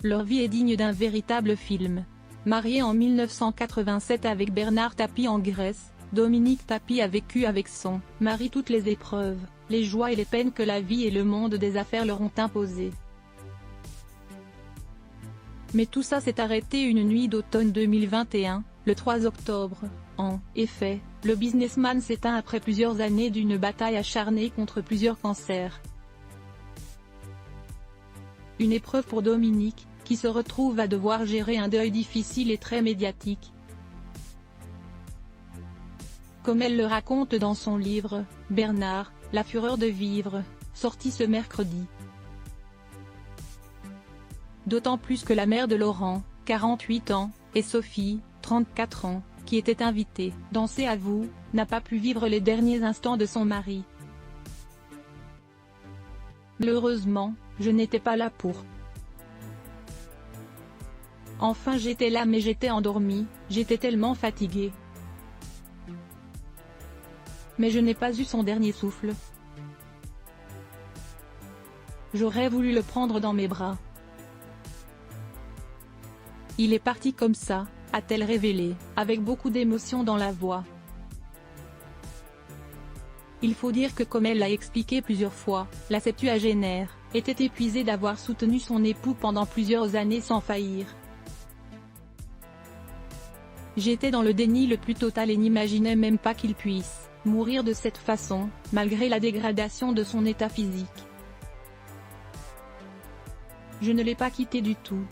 Leur vie est digne d'un véritable film. Mariée en 1987 avec Bernard Tapie en Grèce, Dominique Tapie a vécu avec son mari toutes les épreuves, les joies et les peines que la vie et le monde des affaires leur ont imposées. Mais tout ça s'est arrêté une nuit d'automne 2021, le 3 octobre. En effet, le businessman s'éteint après plusieurs années d'une bataille acharnée contre plusieurs cancers. Une épreuve pour Dominique, qui se retrouve à devoir gérer un deuil difficile et très médiatique. Comme elle le raconte dans son livre, Bernard, La fureur de vivre, sorti ce mercredi. D'autant plus que la mère de Laurent, 48 ans, et Sophie, 34 ans, qui était invitée « Danser à vous », n'a pas pu vivre les derniers instants de son mari. Malheureusement, je n'étais pas là pour. Enfin j'étais là mais j'étais endormie, j'étais tellement fatiguée. Mais je n'ai pas eu son dernier souffle. J'aurais voulu le prendre dans mes bras. Il est parti comme ça, a-t-elle révélé, avec beaucoup d'émotion dans la voix. Il faut dire que comme elle l'a expliqué plusieurs fois, la septuagénaire était épuisée d'avoir soutenu son époux pendant plusieurs années sans faillir. J'étais dans le déni le plus total et n'imaginais même pas qu'il puisse mourir de cette façon, malgré la dégradation de son état physique. Je ne l'ai pas quitté du tout.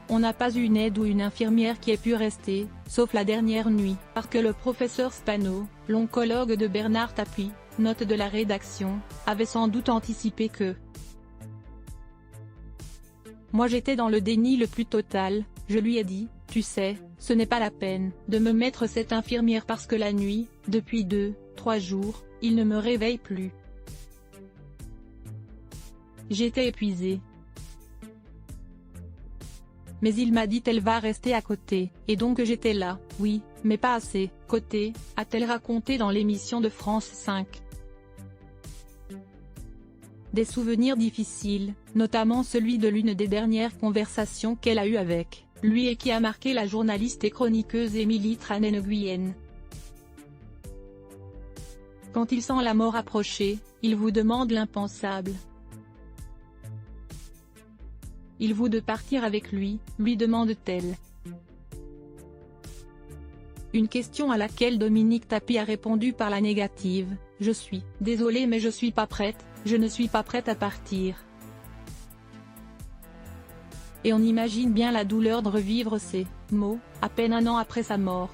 On n'a pas eu une aide ou une infirmière qui ait pu rester, sauf la dernière nuit, parce que le professeur Spano, l'oncologue de Bernard Tapie, note de la rédaction, avait sans doute anticipé que. Moi j'étais dans le déni le plus total, je lui ai dit, tu sais, ce n'est pas la peine de me mettre cette infirmière parce que la nuit, depuis 2-3 jours, il ne me réveille plus. J'étais épuisée. Mais il m'a dit elle va rester à côté, et donc j'étais là, oui, mais pas assez, côté, a-t-elle raconté dans l'émission de France 5. Des souvenirs difficiles, notamment celui de l'une des dernières conversations qu'elle a eues avec lui et qui a marqué la journaliste et chroniqueuse Émilie Tranen-Nguyen. Quand il sent la mort approcher, il vous demande l'impensable. Il vous de partir avec lui demande-t-elle. Une question à laquelle Dominique Tapie a répondu par la négative, « Je suis désolée mais je suis pas prête, je ne suis pas prête à partir ». Et on imagine bien la douleur de revivre ces mots, à peine un an après sa mort.